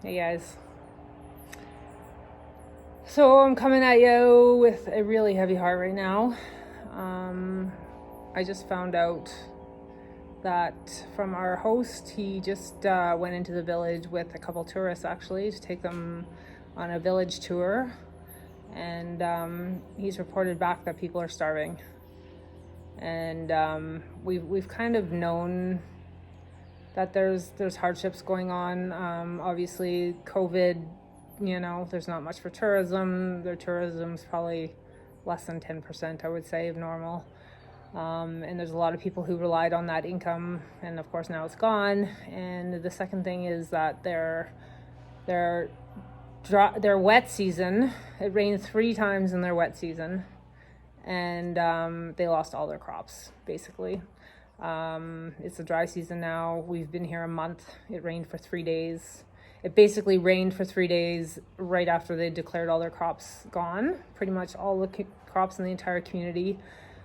Hey guys. So I'm coming at you with a really heavy heart right now. I just found out that from our host, he just went into the village with a couple tourists actually to take them on a village tour. And he's reported back that people are starving. And we've kind of known that there's hardships going on. Obviously, COVID, there's not much for tourism. Their tourism's probably less than 10%, I would say, of normal. And there's a lot of people who relied on that income, and of course now it's gone. And the second thing is that their wet season, it rained 3 times in their wet season, and they lost all their crops, basically. It's a dry season now. We've been here a month. It rained for 3 days. It basically rained for 3 days right after they declared all their crops gone. Pretty much all the crops in the entire community.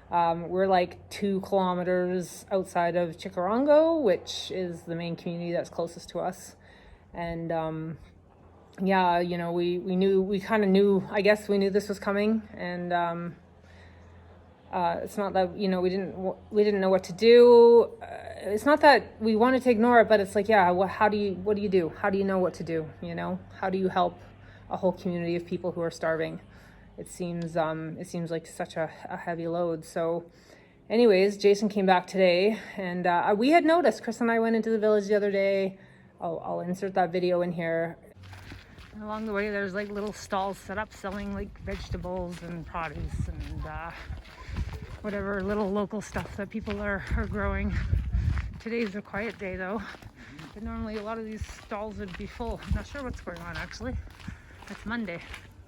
We're like 2 kilometers outside of Chikarongo, which is the main community that's closest to us. And we kind of knew, I guess we knew this was coming. And it's not that, we didn't know what to do. It's not that we wanted to ignore it, but it's like, what do you do? How do you know what to do? How do you help a whole community of people who are starving? It seems like such a heavy load. So anyways, Jason came back today, and we had noticed, Chris and I went into the village the other day. I'll insert that video in here. And along the way, there's like little stalls set up selling like vegetables and produce and whatever little local stuff that people are growing. Today's a quiet day though, but normally a lot of these stalls would be full. I'm not sure what's going on actually. It's Monday.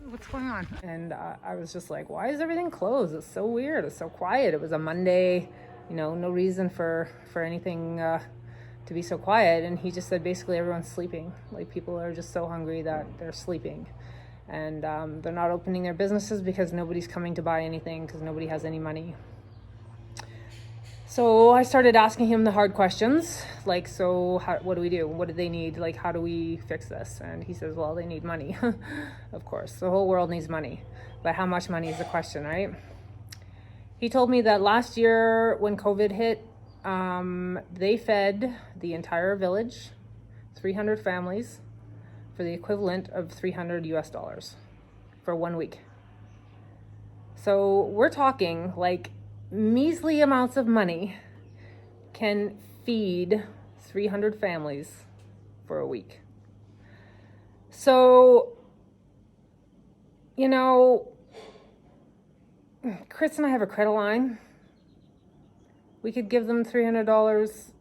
What's going on? And I was just like, why is everything closed? It's so weird. It's so quiet. It was a Monday, no reason for anything to be so quiet. And he just said basically everyone's sleeping. Like people are just so hungry that they're sleeping. And they're not opening their businesses because nobody's coming to buy anything because nobody has any money. So I started asking him the hard questions, like, what do we do? What do they need? Like, how do we fix this? And he says, well, they need money. Of course, the whole world needs money. But how much money is the question, right? He told me that last year when COVID hit, they fed the entire village, 300 families, for the equivalent of $300 US for 1 week. So we're talking like measly amounts of money can feed 300 families for a week. So, Chris and I have a credit line. We could give them $300,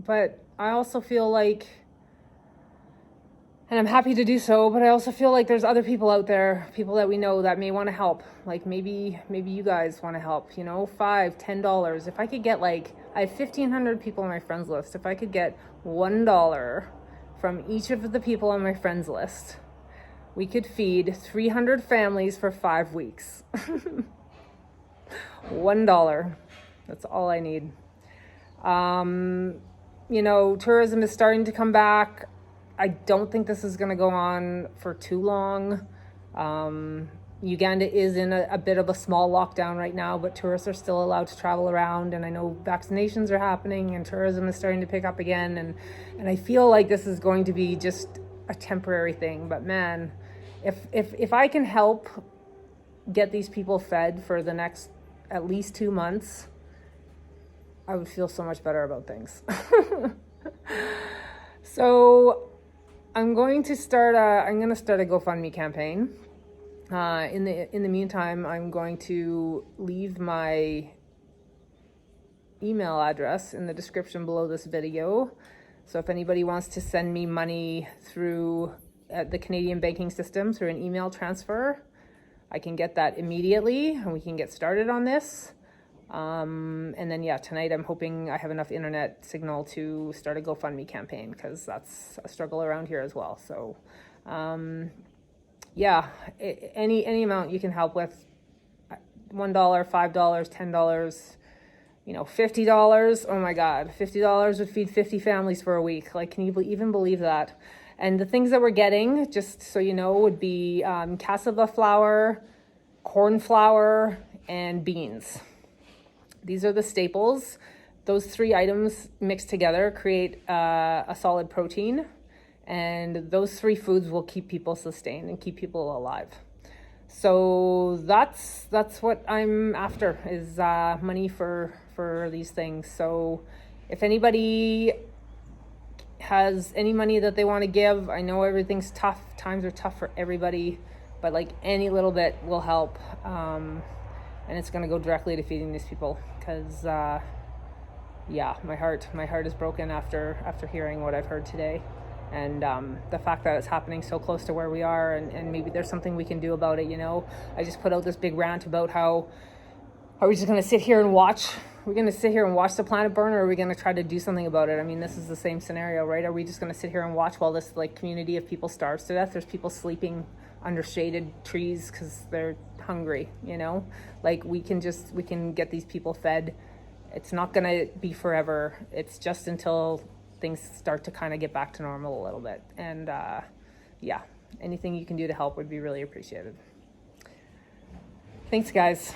but I also feel like, and I'm happy to do so, but I also feel like there's other people out there, people that we know that may want to help. Like maybe you guys want to help, $5, $10. If I could get I have 1,500 people on my friends list. If I could get $1 from each of the people on my friends list, we could feed 300 families for 5 weeks. $1. That's all I need. Tourism is starting to come back. I don't think this is going to go on for too long. Uganda is in a bit of a small lockdown right now, but tourists are still allowed to travel around. And I know vaccinations are happening and tourism is starting to pick up again. And I feel like this is going to be just a temporary thing. But man, if I can help get these people fed for the next at least 2 months, I would feel so much better about things. So I'm going to start a GoFundMe campaign. In the meantime, I'm going to leave my email address in the description below this video. So if anybody wants to send me money through the Canadian banking system through an email transfer, I can get that immediately and we can get started on this. And then tonight I'm hoping I have enough internet signal to start a GoFundMe campaign because that's a struggle around here as well. So any amount you can help with, $1, $5, $10, $50. Oh my God, $50 would feed 50 families for a week. Like, can you even believe that? And the things that we're getting, just so you know, would be cassava flour, corn flour, and beans. These are the staples. Those 3 items mixed together create a solid protein, and those 3 foods will keep people sustained and keep people alive. So that's what I'm after, is money for these things. So if anybody has any money that they want to give, I know everything's tough. Times are tough for everybody, but like any little bit will help. And it's going to go directly to feeding these people, because yeah, my heart is broken after hearing what I've heard today. And the fact that it's happening so close to where we are, and maybe there's something we can do about it, you know. I just put out this big rant about how, are we just going to sit here and watch? We're going to sit here and watch the planet burn, or are we going to try to do something about it? I mean, this is the same scenario, right? Are we just going to sit here and watch while this like community of people starves to death? There's people sleeping under shaded trees because they're hungry, you know. Like we can get these people fed. It's not going to be forever. It's just until things start to kind of get back to normal a little bit. And yeah, anything you can do to help would be really appreciated. Thanks, guys.